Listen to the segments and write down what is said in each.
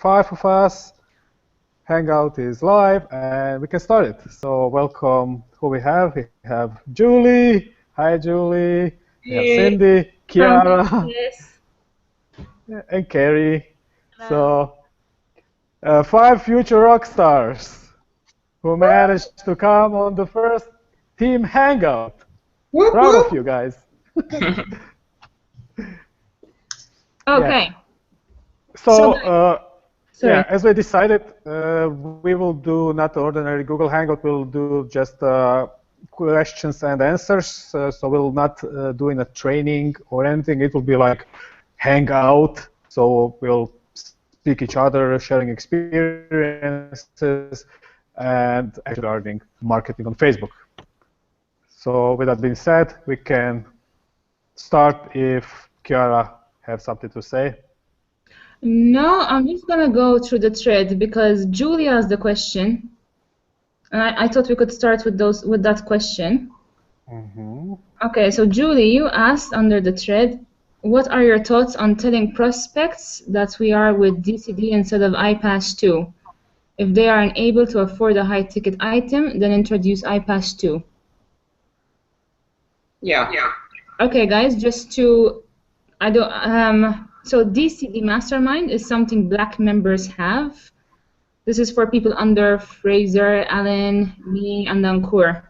5 of us. Hangout is live, and we can start it. So welcome who we have. We have Julie. Hi, Julie. We have Cindy, Chiara, Yes. and Carrie. Hello. So 5 future rock stars who managed to come on the first team hangout. Whoop, Proud of whoop. you guys. Okay. So, Sorry. yeah, as we decided, we will do not the ordinary Google Hangout. We'll do just questions and answers. So we'll not doing a training or anything. It will be like hangout. So we'll speak each other, sharing experiences, and actually regarding marketing on Facebook. So with that being said, we can start if Chiara has something to say. No, I'm just gonna go through the thread because Julie asked the question, and I thought we could start with that question. Okay, so Julie, you asked under the thread, what are your thoughts on telling prospects that we are with DCD instead of iPass 2? If they are unable to afford a high-ticket item, then introduce iPass 2. Yeah. Okay, guys, just to so DCD Mastermind is something Black members have. This is for people under Fraser, Alen, me, and Ankur.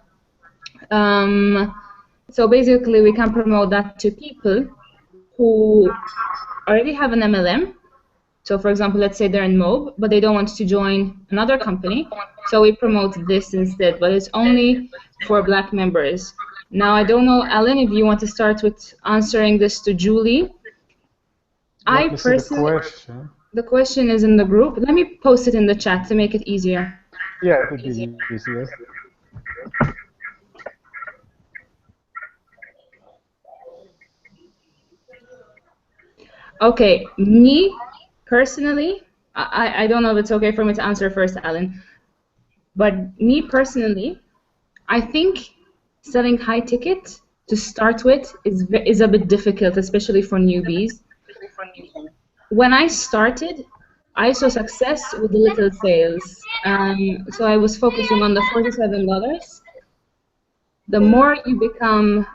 So basically, we can promote that to people who already have an MLM. So for example, let's say they're in MOB, but they don't want to join another company. So we promote this instead, but it's only for Black members. Now, I don't know, Alen, if you want to start with answering this to Julie. Let me see the question. The question is in the group. Let me post it in the chat to make it easier. Yeah, it would be easier. Okay, me personally, I don't know if it's okay for me to answer first, Alen, but me personally, I think selling high ticket to start with is a bit difficult, especially for newbies. When I started, I saw success with little sales. So I was focusing on the $47. The more you become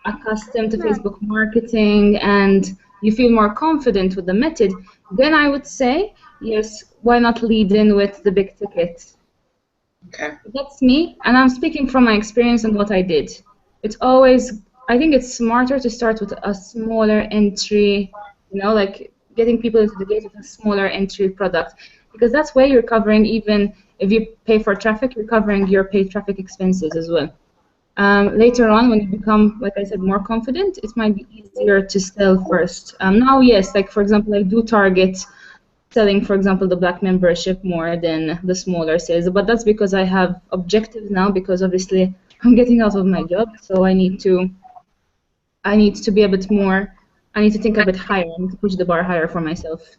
accustomed to Facebook marketing and you feel more confident with the method, then I would say, yes, why not lead in with the big ticket? Okay. That's me, and I'm speaking from my experience and what I did. It's always, I think it's smarter to start with a smaller entry, like getting people into the gate with a smaller entry product, because that's where you're covering, even if you pay for traffic, you're covering your paid traffic expenses as well. Later on, when you become, like I said, more confident, it might be easier to sell first. Now, yes, like for example, I do target selling, for example, the Black membership more than the smaller sales, but that's because I have objectives now, because obviously I'm getting out of my job, so I need to be a bit more, I need to think a bit higher, I need to push the bar higher for myself.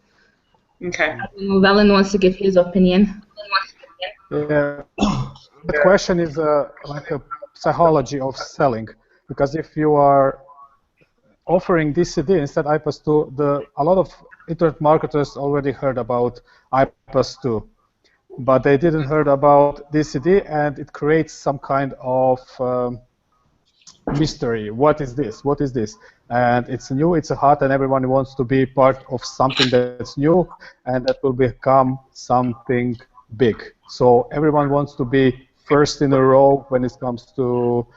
Okay. I don't know if Alen wants to give his opinion. Yeah, the question is like a psychology of selling, because if you are offering DCD instead iPass 2, a lot of internet marketers already heard about iPass 2, but they didn't heard about DCD, and it creates some kind of mystery. What is this? What is this? And it's new, it's hot, and everyone wants to be part of something that's new and that will become something big. So everyone wants to be first in a row when it comes to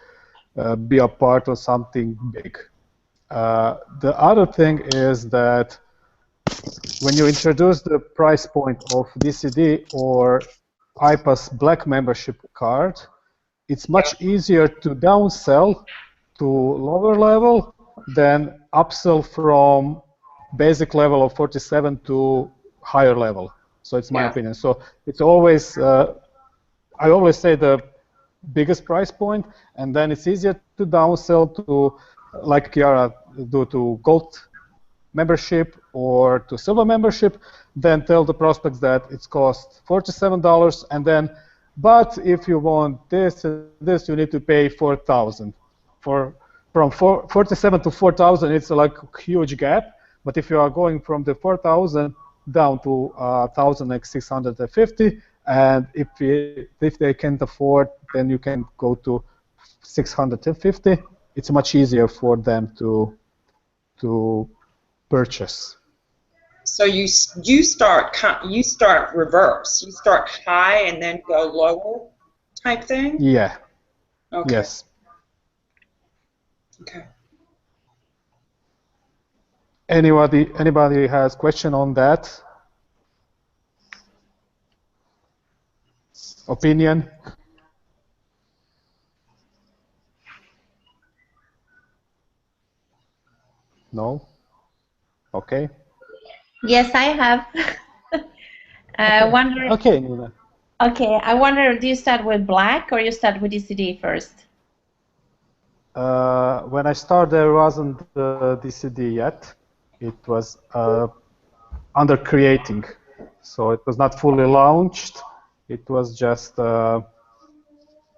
be a part of something big. The other thing is that when you introduce the price point of DCD or iPass Black membership card, it's much easier to downsell to lower level than upsell from basic level of 47 to higher level. So it's my opinion. So it's always, I always say the biggest price point, and then it's easier to downsell to, like Chiara do, to gold membership or to silver membership, then tell the prospects that it's cost $47, and then, but if you want this and this, you need to pay $4,000. From 47 to 4,000, it's like a huge gap. But if you are going from the 4,000 down to 1,650, and if they can't afford, then you can go to 650. It's much easier for them to purchase. So you start reverse. You start high and then go lower, type thing. Yeah. Okay. Yes. Okay. Anybody has question on that? Opinion? No? Okay. Yes, I have. Wonder. Okay, Nina. Okay, I wonder, do you start with black or you start with DCD first? When I started, there wasn't DCD yet. It was under creating, so it was not fully launched. It was just a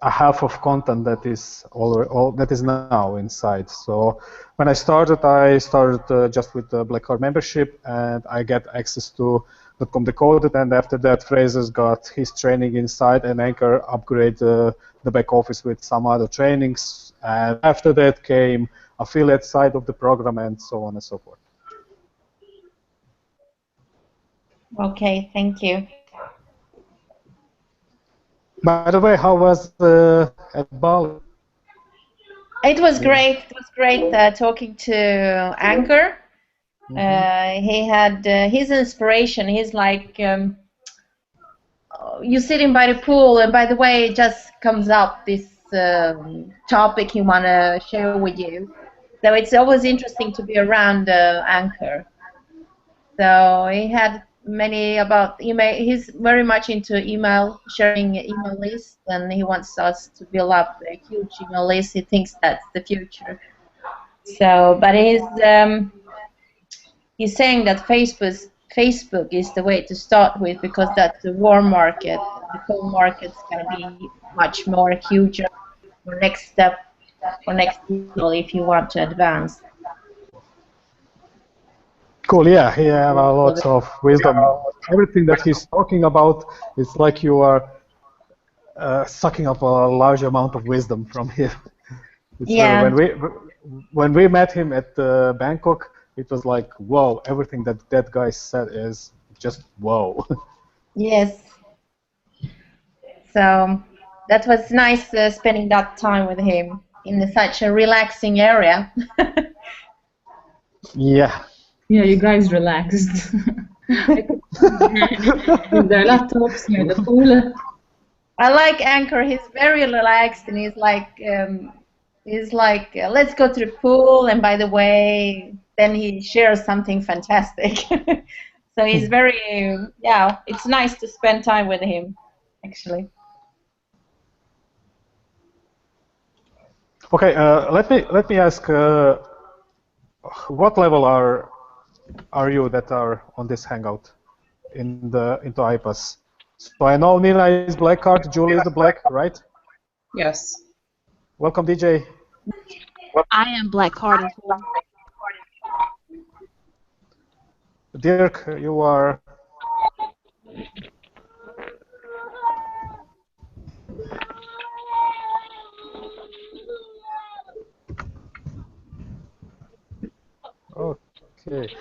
half of content that is that is now inside. So when I started just with the Black Card membership, and I get access to .com Decoded, and after that, Fraser's got his training inside, and Anchor upgrade the back office with some other trainings, and after that came affiliate side of the program, and so on and so forth. Okay, thank you. By the way, how was at Bali? It was great. It was great talking to Anchor. He had his inspiration. He's like, you're sitting by the pool, and by the way, it just comes up this topic he want to share with you. So it's always interesting to be around Anchor. So he had many about email. He's very much into email, sharing email lists, and he wants us to build up a huge email list. He thinks that's the future. So, but he's saying that Facebook is the way to start with, because that's the warm market. The cold market's going to be much more huge for next step, for next level if you want to advance. Cool, yeah, he has lots of wisdom. Everything that he's talking about, it's like you are sucking up a large amount of wisdom from him. Yeah. When we met him at Bangkok, it was like, whoa, everything that guy said is just whoa. Yes. So that was nice spending that time with him in such a relaxing area. Yeah. Yeah, you guys relaxed. With their laptops near the pool. I like Anchor. He's very relaxed, and he's like, let's go to the pool. And by the way, then he shares something fantastic. So he's very, yeah. It's nice to spend time with him, actually. Okay, let me ask, what level are you that are on this hangout into IPAS? So I know Nina is black card, Julie is the black, right? Yes. Welcome, DJ. I am black card as well. Dirk, you are. Okay.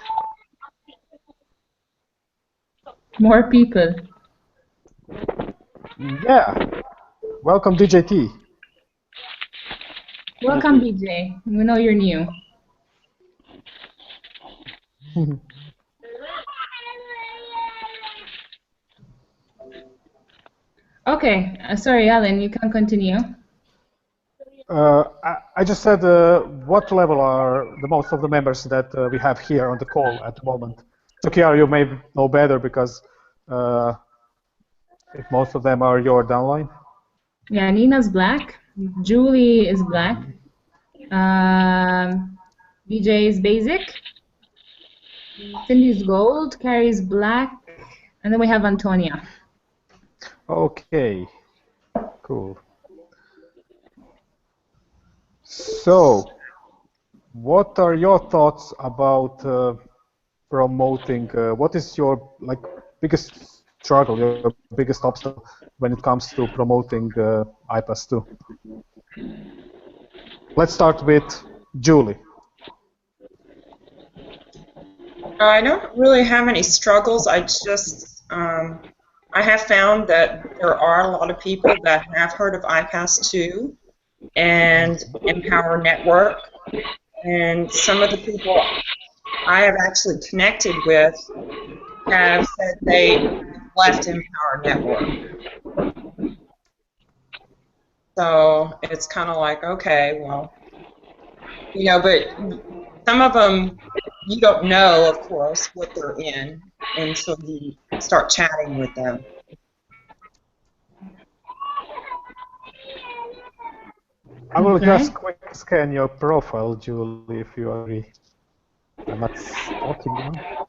More people. Yeah. Welcome, DJT. Welcome, BJ. We know you're new. Okay, sorry, Alen, you can continue. I just said, what level are the most of the members that we have here on the call at the moment? So, Chiara, you may know better because if most of them are your downline. Yeah, Nina's black. Julie is black. DJ is basic. Cindy's gold. Carrie's black. And then we have Antonia. Okay, cool. So, what are your thoughts about promoting? What is your biggest struggle, your biggest obstacle when it comes to promoting iPass 2? Let's start with Julie. I don't really have any struggles. I just I have found that there are a lot of people that have heard of iPass 2 and Empower Network, and some of the people I have actually connected with have said they left Empower Network. So it's kind of like, okay, well, but some of them you don't know, of course, what they're in until you start chatting with them. I will just quick scan your profile, Julie, if you agree. I'm not talking now.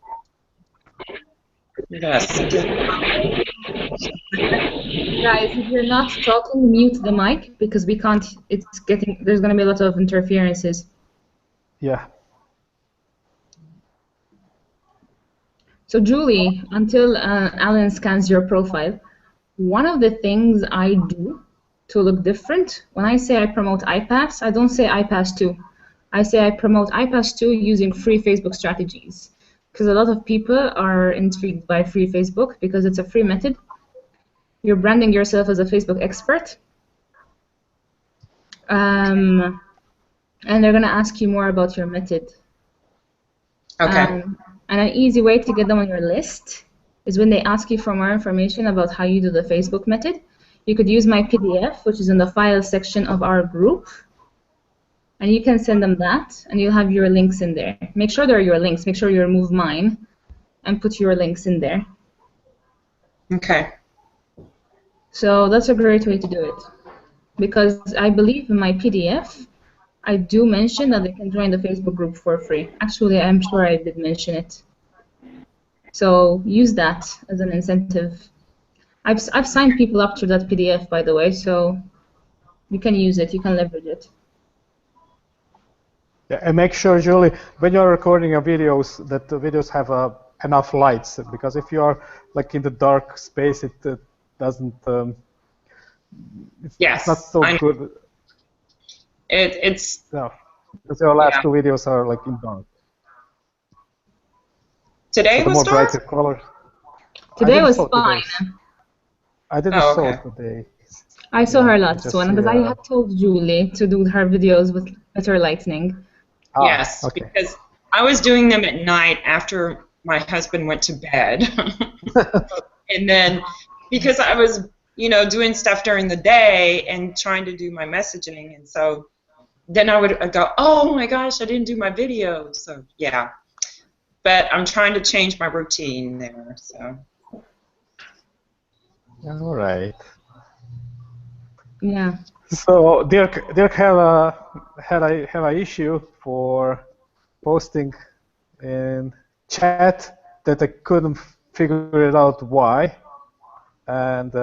Yes. Guys, if you're not talking, mute the mic because we can't. There's going to be a lot of interferences. Yeah. So Julie, until Alen scans your profile, one of the things I do to look different, when I say I promote iPass, I don't say iPass 2. I say I promote iPass 2 using free Facebook strategies. Because a lot of people are intrigued by free Facebook because it's a free method. You're branding yourself as a Facebook expert. And they're going to ask you more about your method. Okay. And an easy way to get them on your list is when they ask you for more information about how you do the Facebook method. You could use my PDF, which is in the file section of our group. And you can send them that, and you'll have your links in there. Make sure they're your links. Make sure you remove mine and put your links in there. Okay. So that's a great way to do it. Because I believe in my PDF, I do mention that they can join the Facebook group for free. Actually, I'm sure I did mention it. So use that as an incentive. I've signed people up to that PDF, by the way, so you can use it, you can leverage it. Yeah, and make sure, Julie, when you're recording your videos, that the videos have enough lights, because if you are in the dark space, it doesn't. It's not so good. It's no, because your last two videos are in dark. Today so the was more dark? brighter colors. Today was fine. I didn't saw today. I saw her last one because I had told Julie to do her videos with better lighting. Yes, because I was doing them at night after my husband went to bed. And then because I was, doing stuff during the day and trying to do my messaging, and so then I'd go, oh my gosh, I didn't do my videos. So yeah. But I'm trying to change my routine there, so. All right. Yeah. So Dirk had a issue for posting in chat that I couldn't figure it out why, and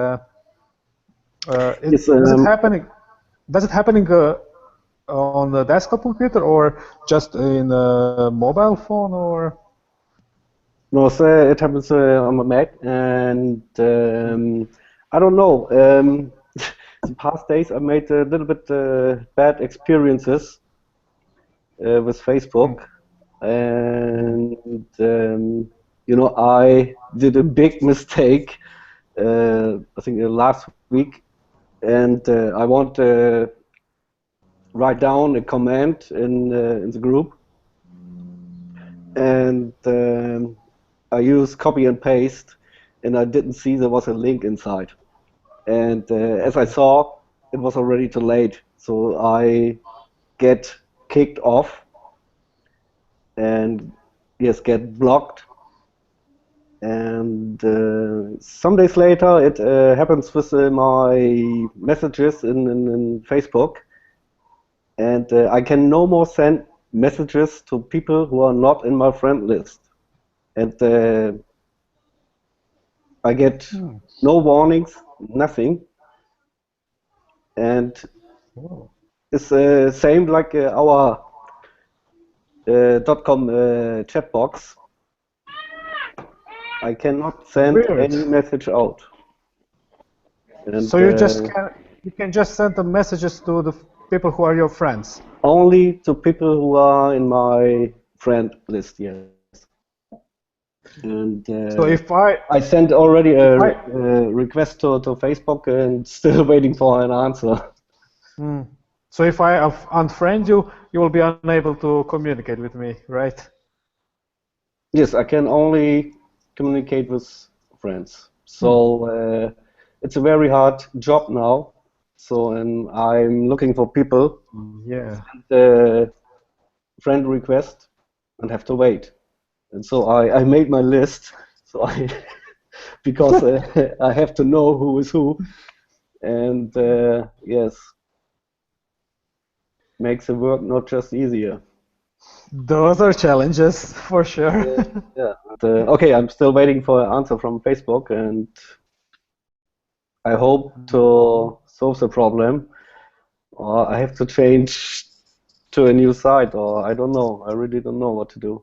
is it happening? Does it happening on the desktop computer or just in a mobile phone or? No, so it happens on my Mac, and I don't know. The past days I made a little bit bad experiences with Facebook, and I did a big mistake. I think last week, and I want to write down a comment in the group, and I used copy and paste, and I didn't see there was a link inside. And as I saw, it was already too late. So I get kicked off and yes, get blocked. And some days later, it happens with my messages in Facebook. And I can no more send messages to people who are not in my friend list. And I get no warnings, nothing. And it's same like our .com chat box. I cannot send Weird. any message out. And, So you can just send the messages to the people who are your friends. only to people who are in my friend list, yes. And So if I sent already a if I- request to Facebook and still waiting for an answer. So if I unfriend you, you will be unable to communicate with me, right? Yes, I can only communicate with friends. So it's a very hard job now. So and I'm looking for people Yeah. the friend request and have to wait. And so I made my list. So I because I have to know who is who. And yes, makes the work not just easier. Those are challenges for sure. Yeah. Okay, I'm still waiting for an answer from Facebook, and I hope to solve the problem. Or I have to change to a new site, or I don't know. I really don't know what to do.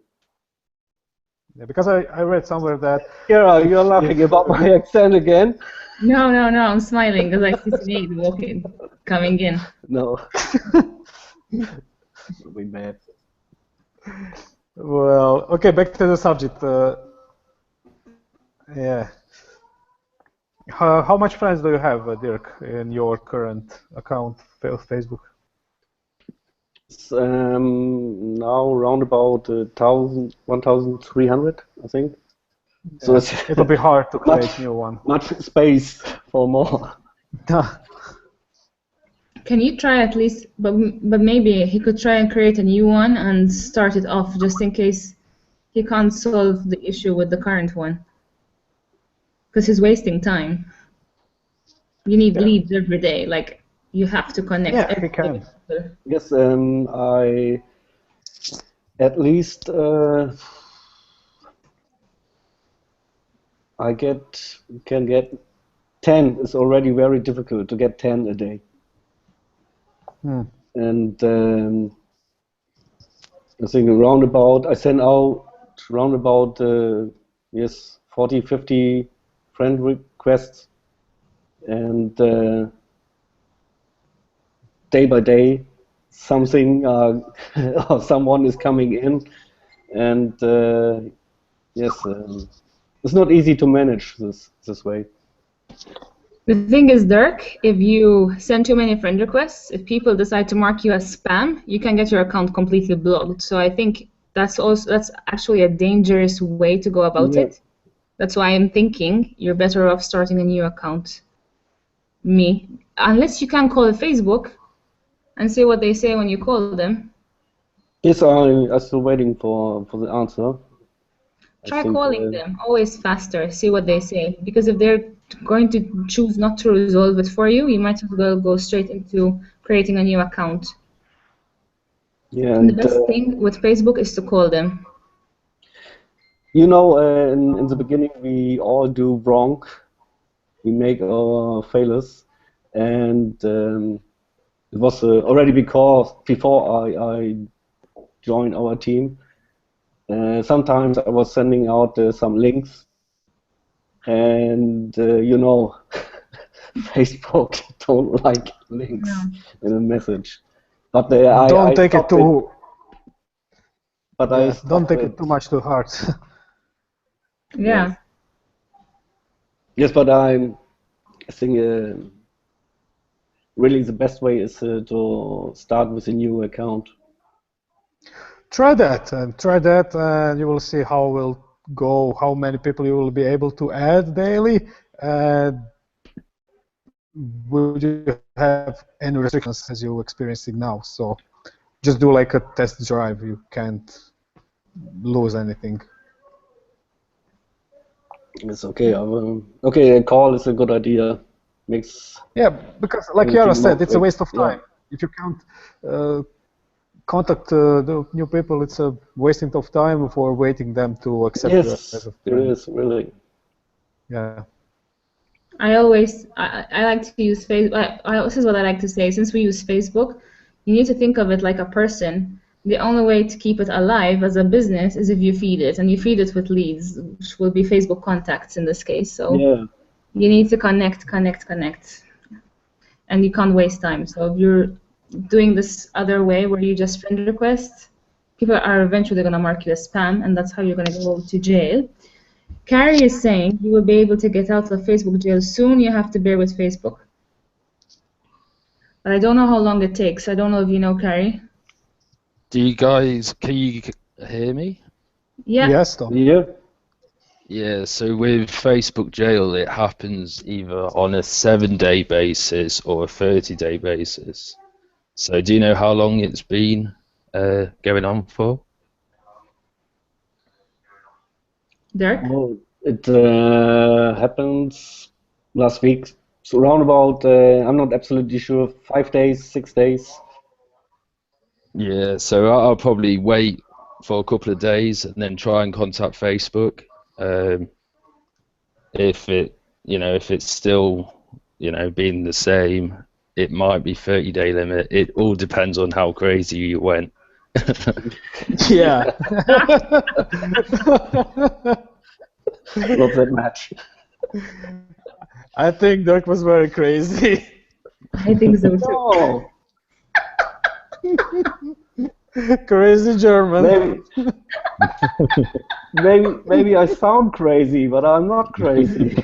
Yeah, because I read somewhere that Chiara, you're laughing about my accent again? No, no, no, I'm smiling because I see Sinead walking, coming in. No. We mad. well, okay, back to the subject. Yeah. How much friends do you have, Dirk, in your current account, Facebook? It's now around about 1,300, I think. So Yeah. it's It'll be hard to create much, new one. much space for more. Can you try at least, but maybe he could try and create a new one and start it off just in case he can't solve the issue with the current one. Because he's wasting time. You need leads every day, like you have to connect Yeah, every he can. day. Yes, I at least can get 10. It's already very difficult to get 10 a day. And I think I send out round about yes 40, 50 friend requests, and day by day something or someone is coming in, and yes, it's not easy to manage this way. The thing is, Dirk, if you send too many friend requests, if people decide to mark you as spam, you can get your account completely blocked. So I think that's actually a dangerous way to go about it. That's why I'm thinking you're better off starting a new account. Unless you can call Facebook and see what they say when you call them. Yes, I'm still waiting for the answer. Try calling them, always faster, see what they say. Because if they're going to choose not to resolve it for you, you might as well go straight into creating a new account. Yeah, and the best thing with Facebook is to call them. You know, in the beginning, we all do wrong. We make our failures, and it was already before I joined our team. Sometimes I was sending out some links, and you know, Facebook don't like links in a message. But don't take it too. But don't take it too much to heart. Yeah. Yes, but I think really the best way is to start with a new account. Try that, and you will see how it will go, how many people you will be able to add daily, and would you have any restrictions as you're experiencing now. So just do like a test drive. You can't lose anything. It's okay. Okay, a call is a good idea. Yeah, because like Chiara said, it's a waste of time. If you can't contact the new people, it's a wasting of time for waiting them to accept you as a friend. It is really. Yeah. I like to use Facebook. This is what I like to say. Since we use Facebook, you need to think of it like a person. the only way to keep it alive as a business is if you feed it, and you feed it with leads, which will be Facebook contacts in this case. So Yeah. you need to connect, and you can't waste time. So if you're doing this other way where you just friend request, people are eventually going to mark you as spam, and that's how you're going to go to jail. Carrie is saying you will be able to get out of Facebook jail soon. You have to bear with Facebook. But I don't know how long it takes. I don't know if you know, Carrie. Do you guys, can you hear me? Yeah. Yes, Tom. Yeah. Yeah, so with Facebook jail, it happens either on a 7-day basis or a 30-day basis. So do you know how long it's been going on for? Dirk? Well, it happens last week. So around about, I'm not absolutely sure, 5 days, 6 days. Yeah, so I'll probably wait for a couple of days and then try and contact Facebook. If it's still, being the same, it might be 30-day limit. It all depends on how crazy you went. Yeah. Not that much. I think Dirk was very crazy. I think so too. No. Crazy German. Maybe I sound crazy, but I'm not crazy.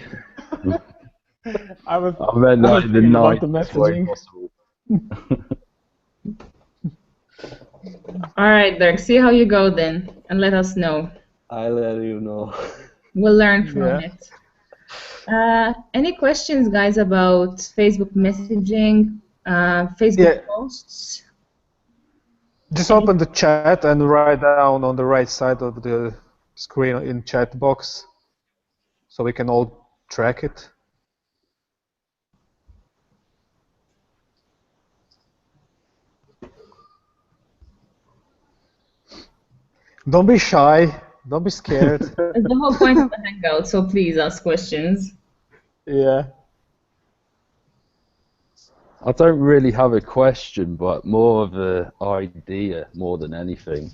I meant like the night the before messaging. possible. All right, Dirk, see how you go then, and let us know. I'll let you know. We'll learn from Yeah. it. Any questions, guys, about Facebook messaging, Facebook posts? Just open the chat and write down on the right side of the screen in chat box so we can all track it. Don't be shy. Don't be scared. That's the whole point of the Hangout, so please ask questions. Yeah. I don't really have a question, but more of an idea more than anything.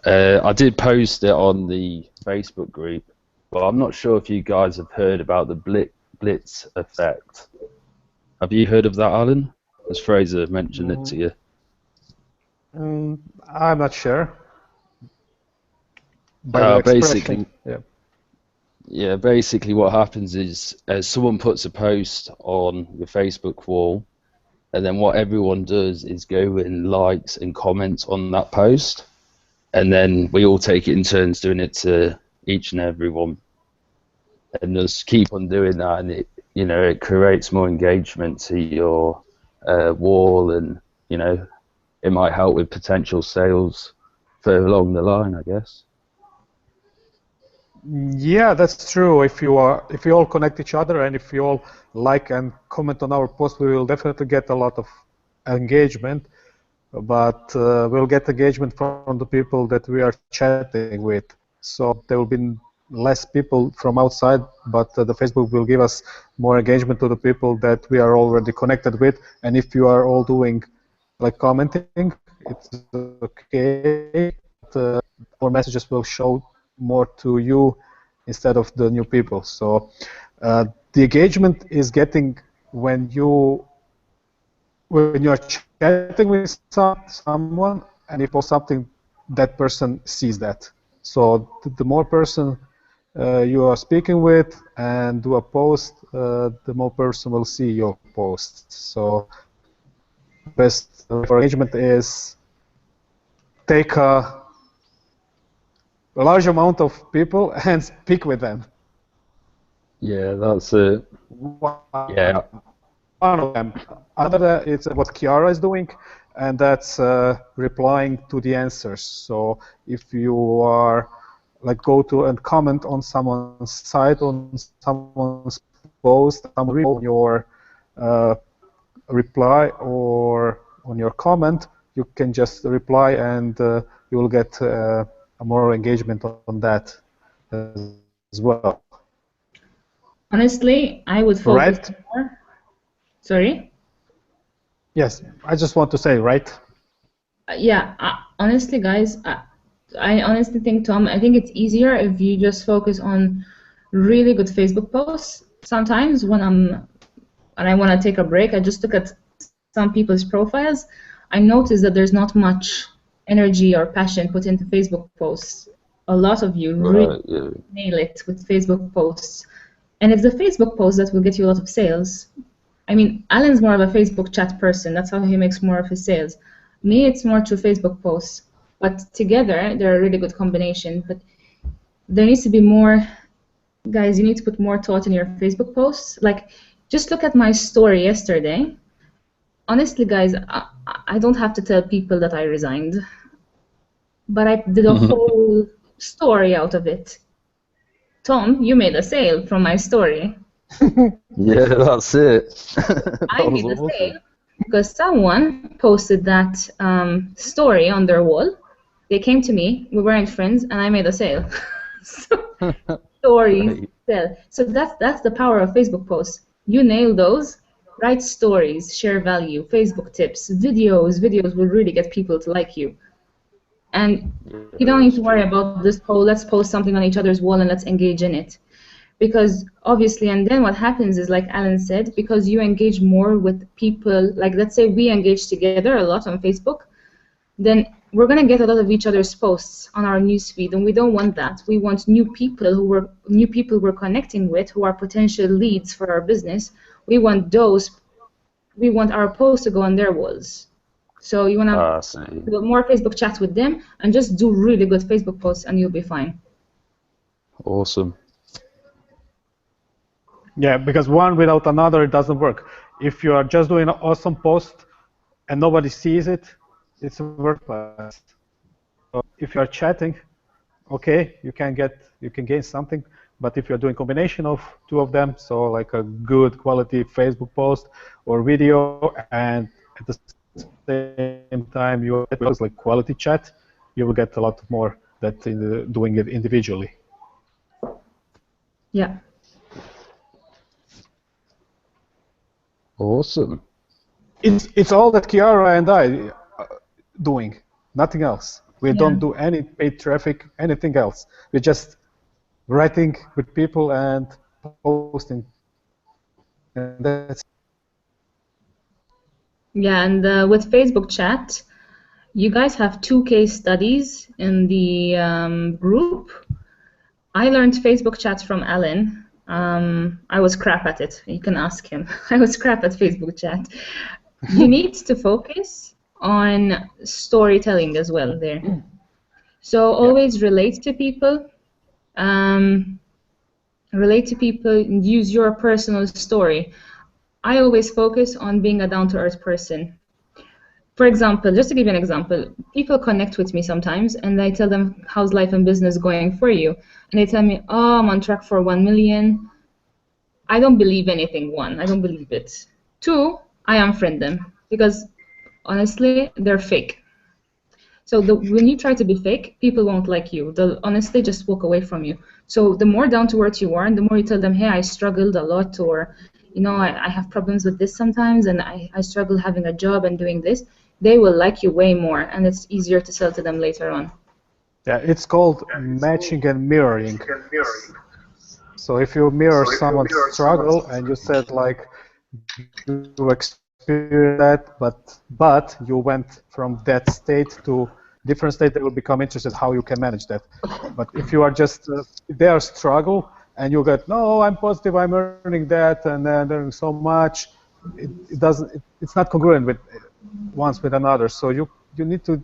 I did post it on the Facebook group, but I'm not sure if you guys have heard about the blitz effect. Have you heard of that, Alan? As Fraser mentioned it to you. I'm not sure. By the expression. Basically what happens is someone puts a post on the Facebook wall, and then what everyone does is go and likes and comments on that post, and then we all take it in turns doing it to each and every one, and just keep on doing that, and it creates more engagement to your wall, and it might help with potential sales further along the line, I guess. Yeah, that's true. If you all connect each other and if you all like and comment on our post, we will definitely get a lot of engagement. But we'll get engagement from the people that we are chatting with. So there will be less people from outside, but the Facebook will give us more engagement to the people that we are already connected with. And if you are all doing like commenting, it's okay. But, our messages will show more to you instead of the new people. So the engagement is getting when you're chatting with someone and you post something, that person sees that. So the more person you are speaking with and do a post, the more person will see your post. So best for engagement is take a large amount of people and speak with them. Yeah, that's it. Yeah. One of them. Another is what Chiara is doing, and that's replying to the answers. So if you are go to and comment on someone's site, on someone's post, on your reply or on your comment, you can just reply and you will get more engagement on that as well. Honestly, I would focus more. Sorry? Yes, I just want to say, right? Yeah, honestly, guys, I honestly think, Tom, I think it's easier if you just focus on really good Facebook posts. Sometimes when I want to take a break, I just look at some people's profiles. I notice that there's not much energy or passion put into Facebook posts. A lot of you really Right, yeah. nail it with Facebook posts. And it's the Facebook posts that will get you a lot of sales. I mean, Alan's more of a Facebook chat person. That's how he makes more of his sales. Me, it's more through Facebook posts. But together, they're a really good combination. But there needs to be more, guys, you need to put more thought in your Facebook posts. Like, just look at my story yesterday. Honestly, guys, I don't have to tell people that I resigned. But I did a whole story out of it. Tom, you made a sale from my story. Yeah, that's it. I That was made a awesome. sale because someone posted that story on their wall. They came to me, we weren't friends, and I made a sale. So, stories Great. sell. So that's the power of Facebook posts. You nail those, write stories, share value, Facebook tips, videos. Videos will really get people to like you. And you don't need to worry about this poll, let's post something on each other's wall and let's engage in it. Because obviously, and then what happens is, like Alan said, because you engage more with people, like let's say we engage together a lot on Facebook, then we're going to get a lot of each other's posts on our newsfeed, and we don't want that. We want new people we're connecting with, who are potential leads for our business. We want our posts to go on their walls. So you want to see. do more Facebook chats with them and just do really good Facebook posts, and you'll be fine. Awesome. Yeah, because one without another, it doesn't work. If you are just doing an awesome post and nobody sees it, it's worthless. So if you are chatting, okay, you can gain something. But if you're doing combination of two of them, so like a good quality Facebook post or video, and at the same time you have like quality chat, you will get a lot more than doing it individually. Yeah. Awesome. It's all that Chiara and I doing, nothing else. We don't do any paid traffic, anything else. We're just writing with people and posting, and that's. Yeah, and with Facebook chat, you guys have 2 case studies in the group. I learned Facebook chat from Alen. I was crap at it. You can ask him. I was crap at Facebook chat. You need to focus on storytelling as well there. So always relate to people. Use your personal story. I always focus on being a down-to-earth person. For example, just to give you an example, people connect with me sometimes and I tell them, how's life and business going for you? And they tell me, oh, I'm on track for 1 million. I don't believe anything, 1, I don't believe it. 2, I unfriend them because honestly, they're fake. So when you try to be fake, people won't like you. They'll honestly just walk away from you. So the more down to earth you are, and the more you tell them, hey, I struggled a lot, or I have problems with this sometimes, and I struggle having a job and doing this, they will like you way more, and it's easier to sell to them later on. Yeah, it's called matching and mirroring. So if you mirror someone's struggle and you said like you experienced that, but you went from that state to different state, they will become interested how you can manage that. But if you are just their struggle and you get, no, I'm positive, I'm earning that, and then earning so much, it's not congruent with another. So you need to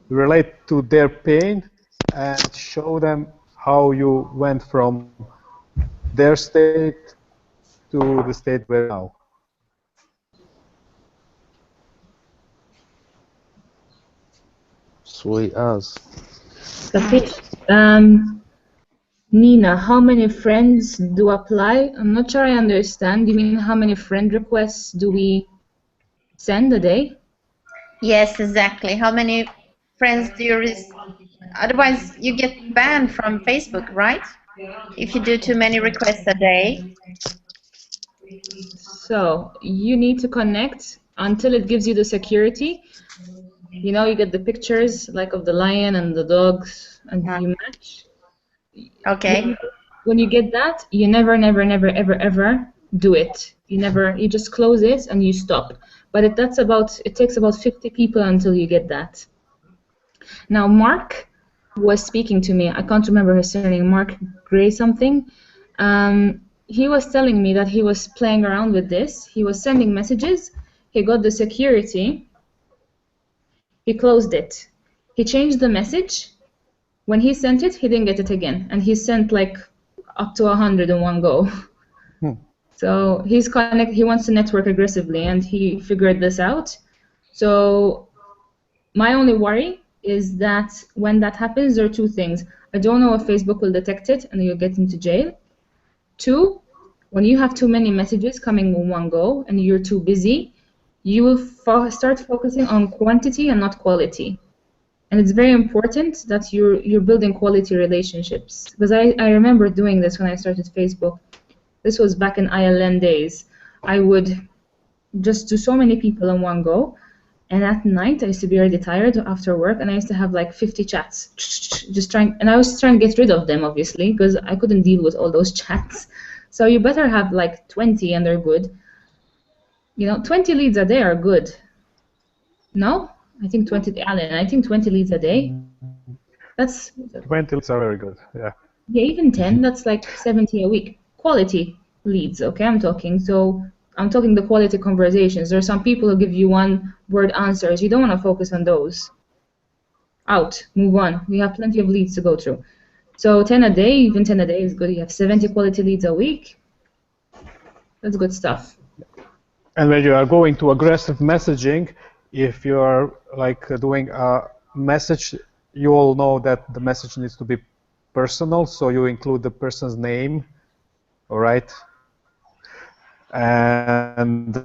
relate to their pain and show them how you went from their state to the state we're now. Sweet as. Nina, how many friends do apply? I'm not sure I understand. You mean how many friend requests do we send a day? Yes, exactly. How many friends do you receive? Otherwise, you get banned from Facebook, right? If you do too many requests a day. So you need to connect until it gives you the security. You know, you get the pictures like of the lion and the dogs, and you match. Okay. When you get that, you never, never, never, ever, ever do it. You just close it and you stop. But it takes about 50 people until you get that. Now, Mark was speaking to me. I can't remember his surname, Mark Gray something. He was telling me that he was playing around with this. He was sending messages. He got the security. He closed it. He changed the message. When he sent it, he didn't get it again. And he sent like up to 100 in one go. So he wants to network aggressively, and he figured this out. So my only worry is that when that happens, there are two things. I don't know if Facebook will detect it and you'll get into jail. Two, when you have too many messages coming in one go and you're too busy, you will start focusing on quantity and not quality. And it's very important that you're building quality relationships. Because I remember doing this when I started Facebook. This was back in Alen days. I would just do so many people in one go. And at night, I used to be already tired after work, and I used to have like 50 chats, and I was trying to get rid of them, obviously, because I couldn't deal with all those chats. So you better have like 20, and they're good. 20 leads a day are good. No? I think 20, Alen, I think 20 leads a day. That's 20 leads are very good, yeah. Yeah, even 10, that's like 70 a week. Quality leads, okay, I'm talking. So I'm talking the quality conversations. There are some people who give you one-word answers. You don't want to focus on those. Out, move on. We have plenty of leads to go through. So 10 a day, even 10 a day is good. You have 70 quality leads a week. That's good stuff. And when you are going to aggressive messaging, if you are like doing a message, you all know that the message needs to be personal, so you include the person's name, all right? And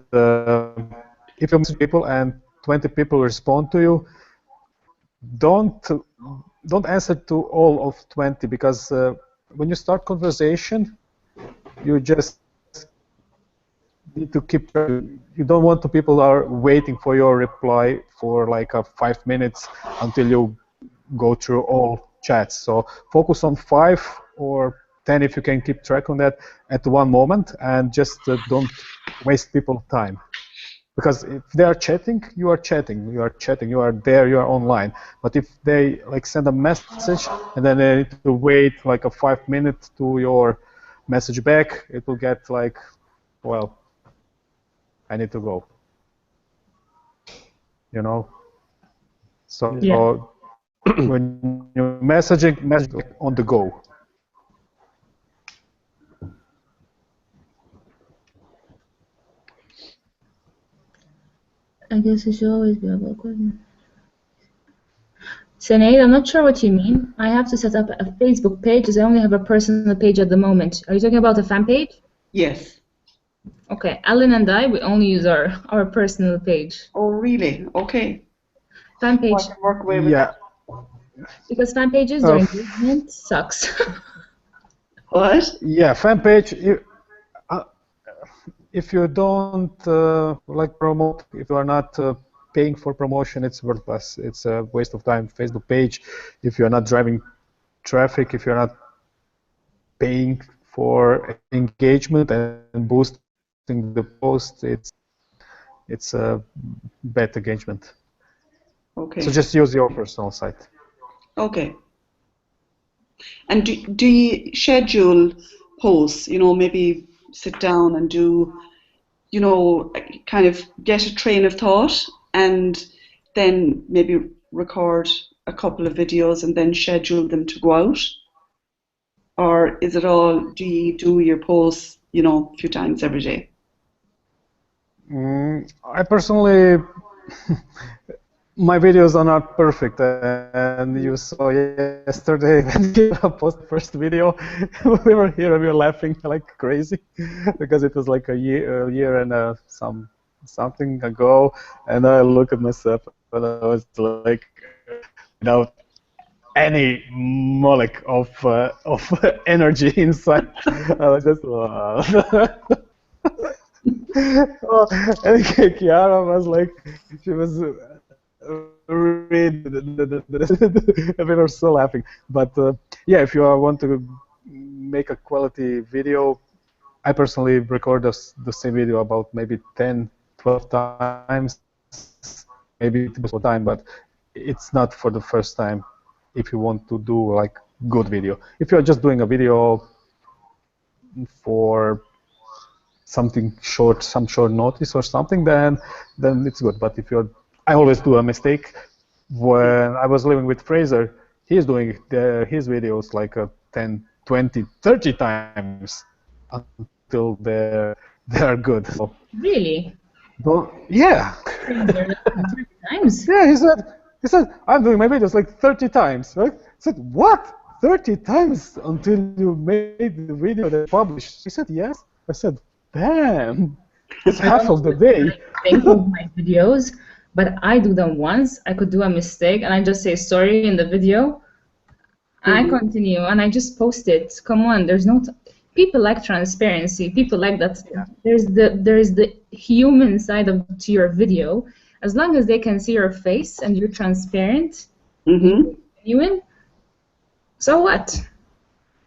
if you message people and 20 people respond to you, don't answer to all of 20, because when you start conversation, you just need to keep. You don't want to people are waiting for your reply for like 5 minutes until you go through all chats. So focus on 5 or 10 if you can keep track on that at one moment, and just don't waste people's time. Because if they are chatting, you are chatting, you are there, you are online. But if they like send a message and then they need to wait like 5 minutes to your message back, it will get like, well, I need to go. So yeah. when you're message on the go. I guess it should always be about question. Sinead, I'm not sure what you mean. I have to set up a Facebook page because I only have a personal page at the moment. Are you talking about a fan page? Yes. Okay, Alen and I, we only use our personal page. Oh, really? Okay. Fan page. I can work away with Yeah. that. Because fan pages, their engagement sucks. What? Yeah, fan page. If you don't like promote, if you are not paying for promotion, it's worthless. It's a waste of time. Facebook page, if you are not driving traffic, if you are not paying for engagement and boosting the post, it's a bad engagement. Okay. So just use your personal site. Okay. And do you schedule posts? Maybe sit down and do, kind of get a train of thought, and then maybe record a couple of videos and then schedule them to go out? Or is it all, do you do your posts, a few times every day? I personally, my videos are not perfect, and you saw yesterday when I posted the first video, we were here and we were laughing like crazy because it was like a year and something ago, and I look at myself and I was like, without any molecule of energy inside, I was just. And Chiara was like, she was Really, people are so laughing. But yeah, if you want to make a quality video, I personally record the same video about maybe 10, 12 times, maybe it goes more time, but it's not for the first time if you want to do like good video. If you're just doing a video for something short, some short notice or something, then it's good. But if you're, I always do a mistake. When I was living with Fraser, he's doing his videos like 10, 20, 30 times until they're good. So, Really? yeah. Fraser, 30 times? Yeah, he said, I'm doing my videos like 30 times, right? I said, what? 30 times until you made the video that published? He said, yes. I said, damn, it's half of the day. I think of my videos, but I do them once. I could do a mistake, and I just say sorry in the video. I continue, and I just post it. Come on, there's no. People like transparency. People like that. Yeah. There's the human side to your video. As long as they can see your face and you're transparent, genuine. So what?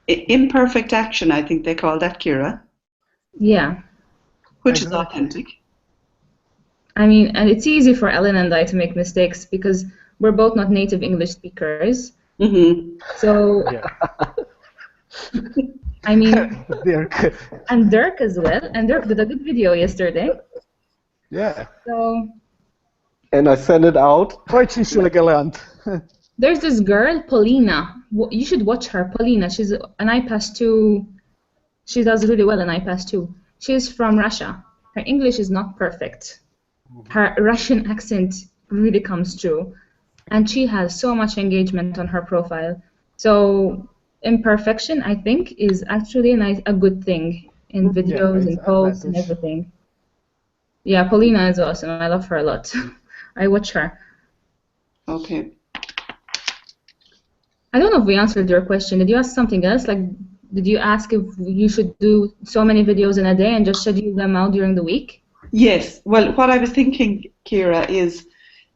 Imperfect action, I think they call that, Chiara. Yeah. Which is authentic. I mean, and it's easy for Ellen and I to make mistakes because we're both not native English speakers. So, Yeah. I mean, Dirk. and Dirk as well. And Dirk did a good video yesterday. Yeah. So, And I sent it out. Quite usually gallant. there's this girl, Paulina. You should watch her. Paulina, she's an iPass 2. She does really well in iPass 2. She's from Russia. Her English is not perfect. Her Russian accent really comes through. And she has so much engagement on her profile. So imperfection, I think, is actually a good thing in videos and posts and everything. Yeah, Paulina is awesome. I love her a lot. I watch her. Okay. I don't know if we answered your question. Did you ask something else? Like, did you ask if you should do so many videos in a day and just schedule them out during the week? Yes. Well, what I was thinking, Chiara, is,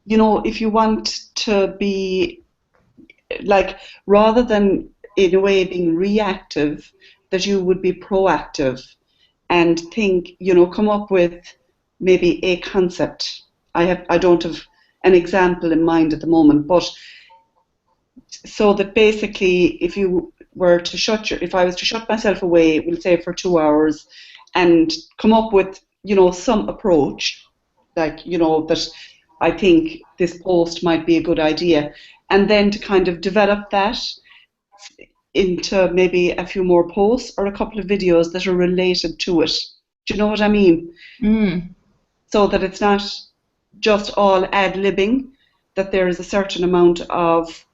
you know, if you want to be, like, rather than in a way being reactive, that you would be proactive and think, you know, come up with maybe a concept. I don't have an example in mind at the moment, but so that basically if you were to if I was to shut myself away, we'll say for 2 hours, and come up with, you know, some approach, like, you know, that I think this post might be a good idea, and then to kind of develop that into maybe a few more posts or a couple of videos that are related to it. Do you know what I mean? So that it's not just all ad-libbing, that there is a certain amount of,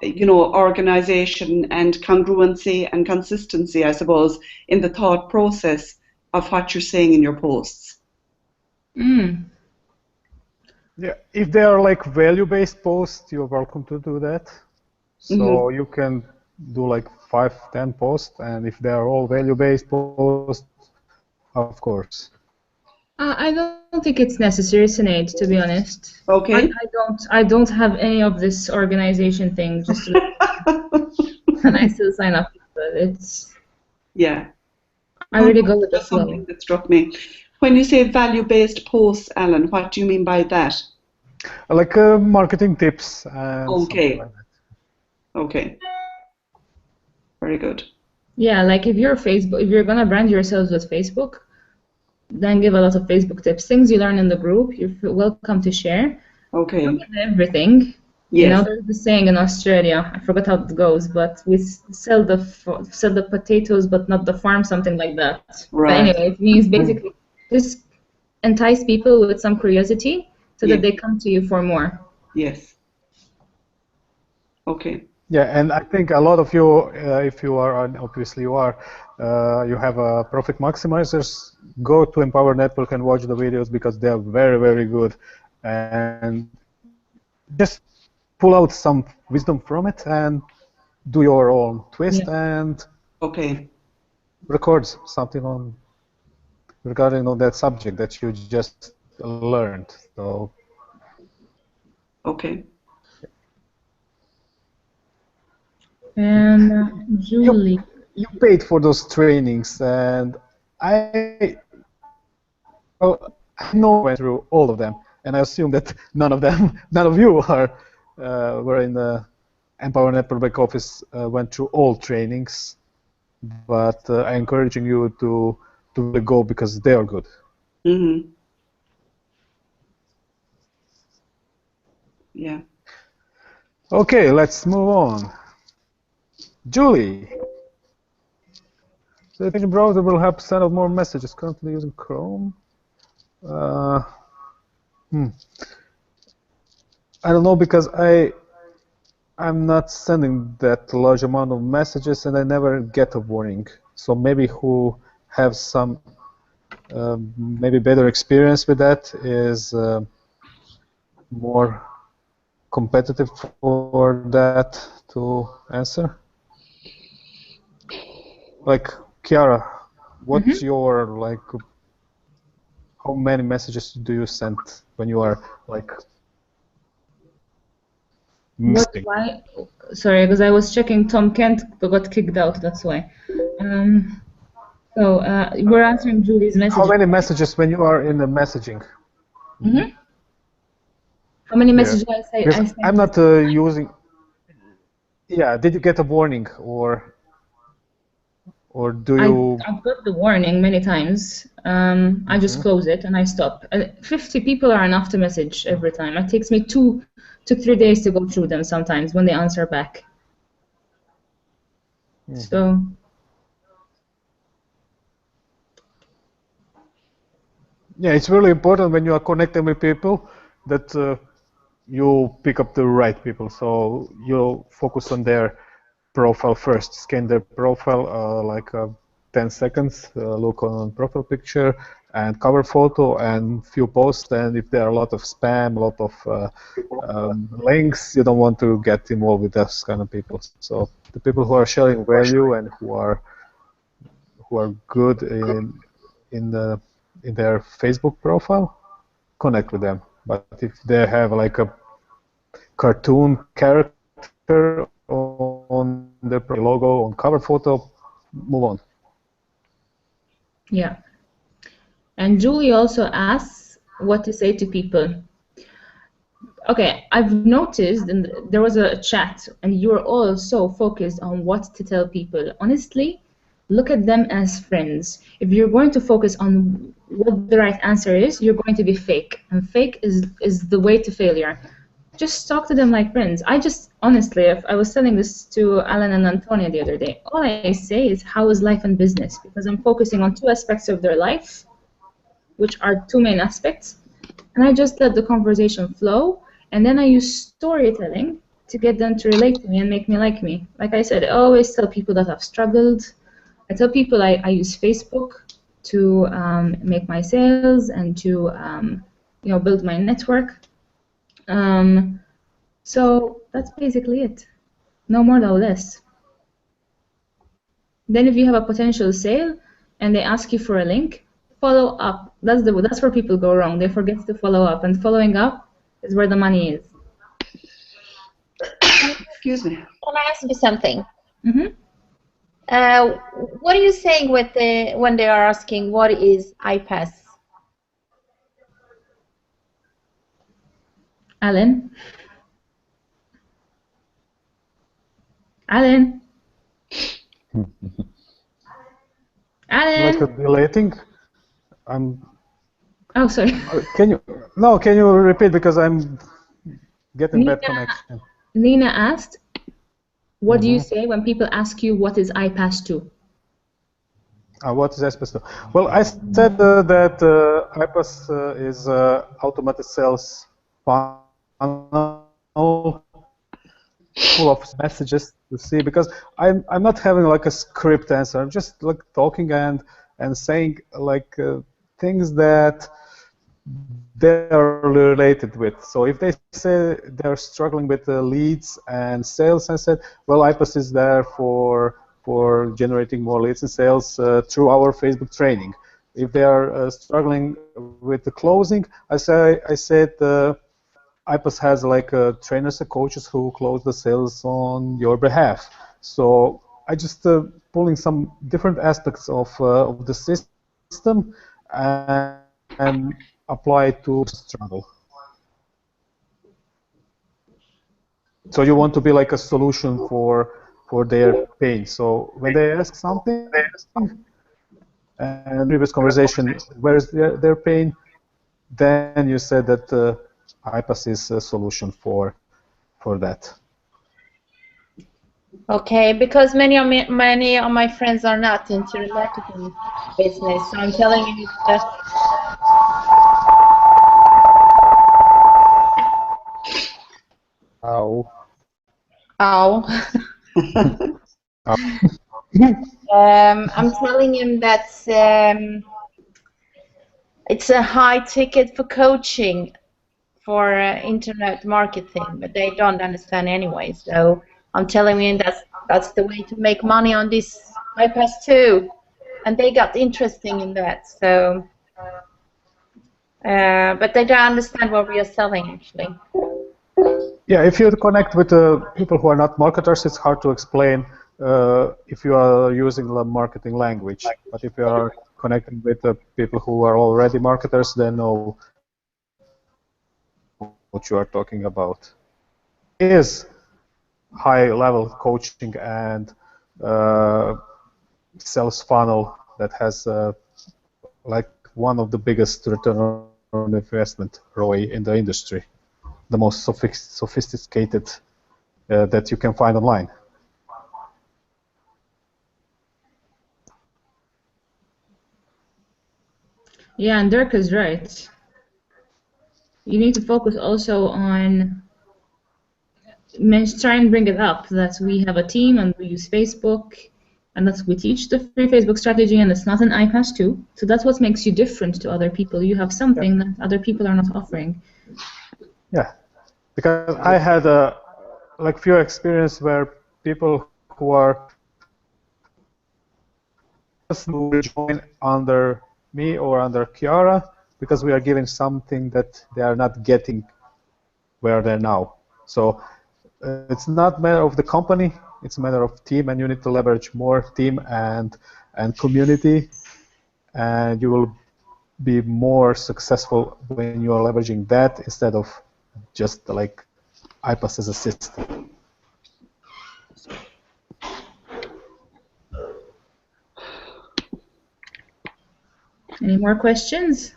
you know, organization and congruency and consistency, I suppose, in the thought process of what you're saying in your posts. Yeah, if they are like value-based posts, you're welcome to do that. So you can do like 5, 10 posts, and if they are all value-based posts, of course. I don't think it's necessary, Sinead, to be honest. Okay. I don't have any of this organization thing. Just and I still sign up. But it's I really go with the flow. Something that struck me. When you say value-based posts, Alan, what do you mean by that? Like marketing tips. And Okay. like that. Okay. Very good. Yeah, like if you're gonna brand yourselves with Facebook, then give a lot of Facebook tips. Things you learn in the group, you're welcome to share. Okay. Don't give everything. Yes. You know, there's the saying in Australia, I forgot how it goes, but we sell the potatoes but not the farm, something like that. Right. But anyway, it means basically just entice people with some curiosity so that they come to you for more. Yes. Okay. Yeah, and I think a lot of you, if you are, and obviously you are, you have profit maximizers, go to Empower Network and watch the videos because they are very, very good. And just pull out some wisdom from it and do your own twist and record something on regarding on that subject that you just learned. So Okay. And Julie. You paid for those trainings, and I I know I went through all of them, and I assume that none of you are were in the Empower Network Back Office went through all trainings, but I'm encouraging you to really go because they are good. Mm-hmm. Yeah. Okay, let's move on. Julie. The page browser will help send out more messages. Currently using Chrome. I don't know because I'm not sending that large amount of messages and I never get a warning. So maybe who have some maybe better experience with that is more competitive for that to answer. Like Chiara, what's your like? How many messages do you send when you are like? What? Why? Sorry, because I was checking. Tom Kent got kicked out. That's why. So we're answering Julie's message. How many messages when you are in the messaging? Mm-hmm. How many messages I say? Because I'm not using. Yeah, did you get a warning or do you? I've got the warning many times. I just close it and I stop. 50 people are enough to message every time. It takes me 2 to 3 days to go through them sometimes when they answer back. So. Yeah, it's really important when you are connecting with people that you pick up the right people. So you focus on their profile first, scan their profile like 10 seconds, look on profile picture and cover photo and few posts. And if there are a lot of spam, a lot of links, you don't want to get involved with those kind of people. So the people who are sharing value and who are good in their Facebook profile, connect with them. But if they have like a cartoon character on their logo, on cover photo, move on. Yeah. And Julie also asks what to say to people. Okay, I've noticed, and there was a chat, and you were all so focused on what to tell people. Honestly, look at them as friends. If you're going to focus on what the right answer is, you're going to be fake, and fake is the way to failure. Just talk to them like friends. Honestly, if I was telling this to Alen and Antonia the other day, all I say is how is life and business, because I'm focusing on 2 aspects of their life, which are 2 main aspects, and I just let the conversation flow, and then I use storytelling to get them to relate to me and make me like me. Like I said, I always tell people that I've struggled. I tell people I use Facebook to make my sales and to build my network. So that's basically it. No more, no less. Then if you have a potential sale and they ask you for a link, follow up. That's where people go wrong. They forget to follow up, and following up is where the money is. Excuse me. Can I ask you something? Mm-hmm. What are you saying when they are asking what is iPass? Alen? Alen? Alen? Like deleting? Oh, sorry. Can you repeat because I'm getting bad connection. Nina asked, what do you say when people ask you what is iPass 2? What is iPass 2? Well, I said that iPass is automated sales funnel full of messages to see, because I'm not having like a script answer. I'm just like talking and saying like things that they're related with. So if they say they're struggling with leads and sales, I said, well, iPass is there for generating more leads and sales through our Facebook training. If they are struggling with the closing, I said IPAS has like trainers and coaches who close the sales on your behalf. So I just pulling some different aspects of the system and apply it to struggle. So you want to be like a solution for their pain. So when they ask something, and previous conversation, where's their pain, then you said that IPAS is a solution for that. Okay, because many of my friends are not into the marketing business, so I'm telling you that. Ow. Ow. I'm telling him that it's a high ticket for coaching for internet marketing, but they don't understand anyway. So I'm telling him that's the way to make money on this iPass too, and they got interesting in that. So, but they don't understand what we are selling actually. Yeah, if you connect with people who are not marketers, it's hard to explain if you are using the marketing language. But if you are connecting with people who are already marketers, they know what you are talking about. Is high-level coaching and sales funnel that has like one of the biggest return on investment ROI in the industry, the most sophisticated that you can find online. Yeah, and Dirk is right. You need to focus also on try and bring it up that we have a team and we use Facebook and that we teach the free Facebook strategy and it's not an iPass too. So that's what makes you different to other people. You have something that other people are not offering. Yeah, because I had like few experience where people who are to join under me or under Chiara because we are giving something that they are not getting where they're now. So it's not a matter of the company, it's a matter of team, and you need to leverage more team and community, and you will be more successful when you are leveraging that instead of just like IPAS as a system. Any more questions?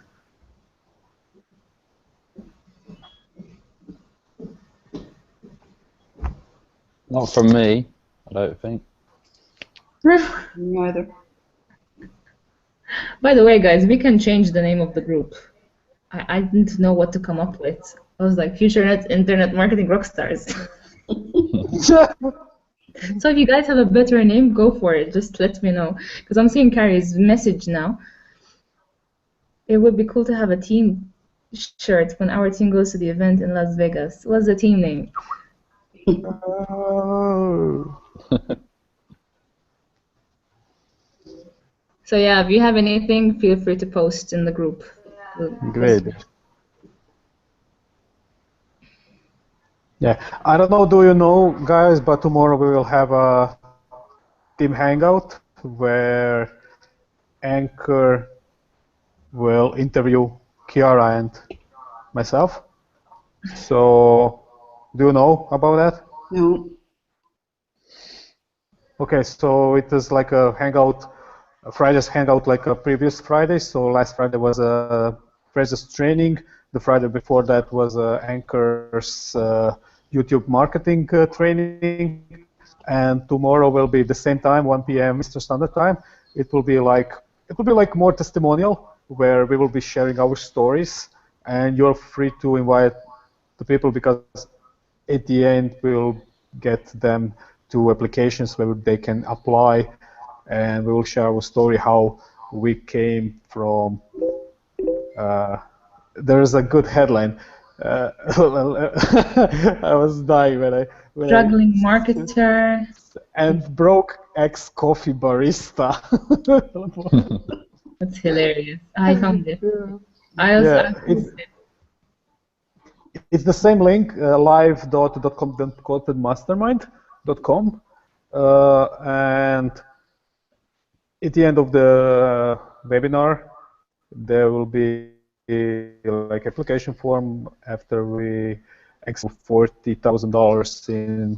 Not from me, I don't think. Neither. By the way, guys, we can change the name of the group. I didn't know what to come up with. I was like, FutureNet Internet Marketing Rockstars. So if you guys have a better name, go for it. Just let me know. Because I'm seeing Carrie's message now. It would be cool to have a team shirt when our team goes to the event in Las Vegas. What's the team name? So yeah, if you have anything, feel free to post in the group. Great. Yeah, I don't know, do you know, guys, but tomorrow we will have a team hangout where Anchor will interview Chiara and myself. So, do you know about that? No. Okay, so it is like a hangout, a Friday's hangout like a previous Friday. So last Friday was a Freshers training. The Friday before that was Anchor's YouTube marketing training. And tomorrow will be the same time, 1 p.m. Eastern Standard Time. It will be like more testimonial, where we will be sharing our stories, and you're free to invite the people because at the end we'll get them to applications where they can apply, and we will share our story how we came from. There is a good headline. I was dying when I Struggling marketer and broke ex-coffee barista. That's hilarious. I found it. I also Yeah, it's the same link, live.mastermind.com, and at the end of the webinar, there will be like application form after we exceed $40,000 in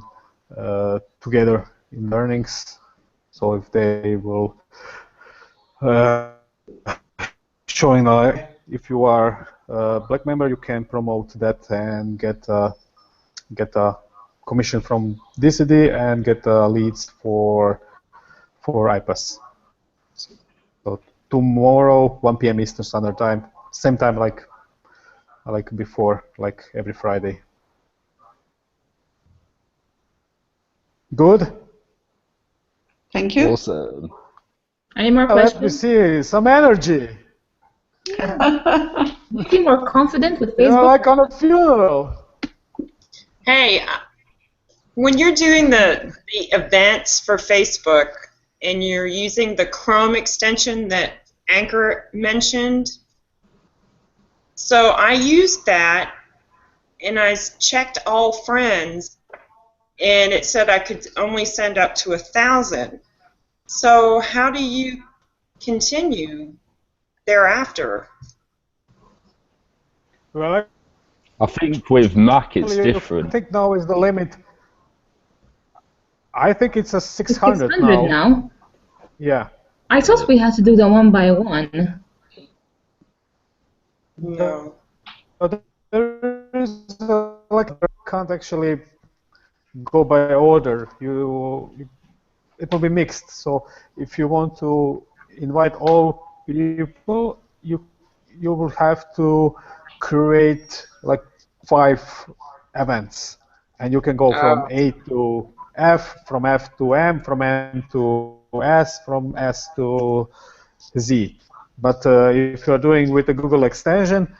together in earnings. So if they will showing if you are a Black member, you can promote that and get a commission from DCD and get leads for IPAS. So tomorrow, 1 p.m. Eastern Standard Time, same time like before, like every Friday. Good. Thank you. Awesome. Any more Let me questions? see some energy. You feel more confident with You're Facebook? like on a funeral. Hey, when you're doing the events for Facebook and you're using the Chrome extension that Anchor mentioned, so I used that and I checked all friends and it said I could only send up to 1,000. So how do you continue thereafter? Well, I think with Mac it's I different. think now is the limit. I think it's a 600 600 now. Yeah. I thought we had to do them one by one. No. But there is like can't actually go by order. It will be mixed. So if you want to invite all people, you will have to create like 5 events, and you can go from A to F, from F to M, from M to S, from S to Z. But if you are doing with the Google extension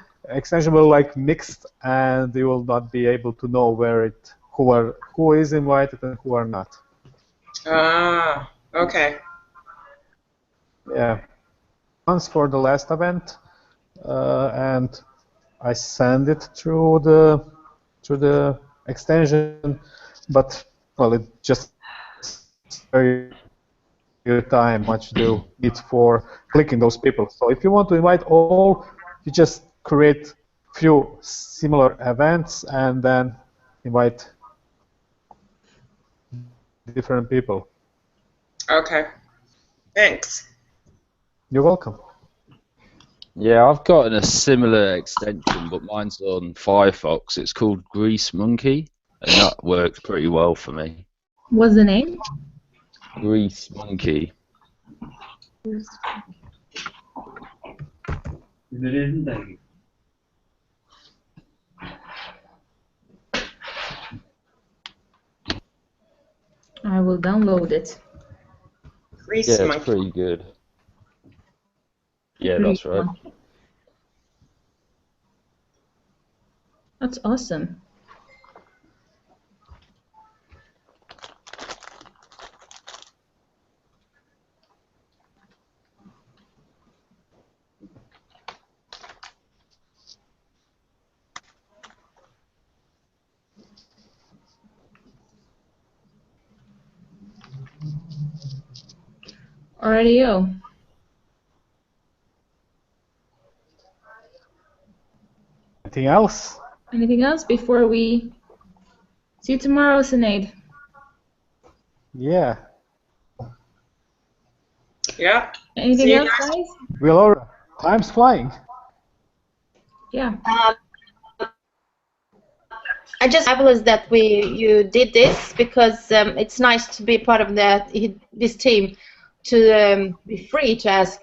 will like mixed, and you will not be able to know who is invited and who are not. Ah, okay. Yeah. Once for the last event, and I send it through the extension, but well, it just very time much do need for clicking those people. So if you want to invite all, you just create few similar events and then invite different people. Okay. Thanks. You're welcome. Yeah, I've got a similar extension, but mine's on Firefox. It's called Grease Monkey, and that works pretty well for me. What's the name? Grease Monkey. I will download it. Grease Yeah, it's monkey. pretty good. Yeah, Pretty that's right. fun. That's awesome. Alrighty-o. Anything else? Anything else before we see you tomorrow, Sinead? Yeah. Yeah. Anything See you else, guys. guys? We'll all, time's flying. Yeah. I just fabulous that you did this, because it's nice to be part of this team, to be free to ask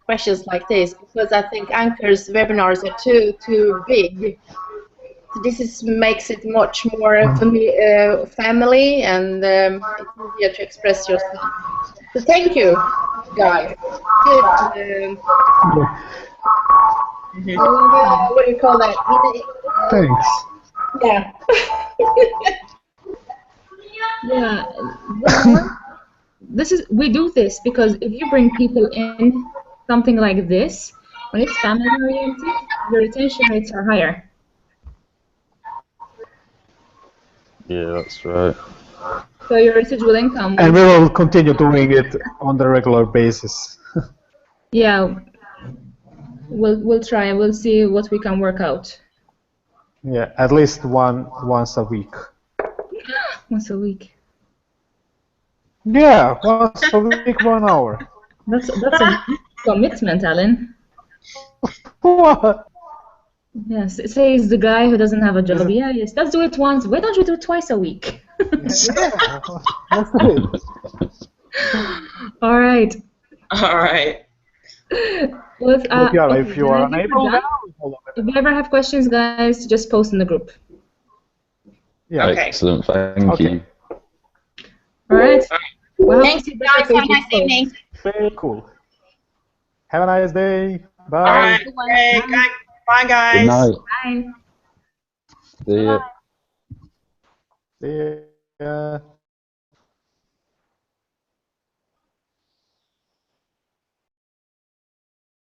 questions like this, because I think Anchor's webinars are too big. So this makes it much more family, and it's easier to express yourself. So thank you, guys. Good. What do you call that? Thanks. Yeah. Yeah. We do this because if you bring people in something like this, when it's family oriented, your retention rates are higher. Yeah, that's right. So your residual income. And we will continue doing it on the regular basis. Yeah, we'll try. We'll see what we can work out. Yeah, at least once a week. Once a week. Yeah, once a week, 1 hour. That's a commitment, Alen. What? Yes, says the guy who doesn't have a job. Yeah, yes, let's do it once. Why don't we do it twice a week? Yeah, let's do it. All right. All right. Well, But yeah, okay, if you then are I think unable, we're done. If you ever have questions, guys, just post in the group. yeah. Okay. Excellent, thank Okay. you. All right. Well, Thank you guys. Have a nice evening. Very cool. Have a nice day. Bye. All right. Great. Bye, guys. Good night. Bye. See ya. See ya.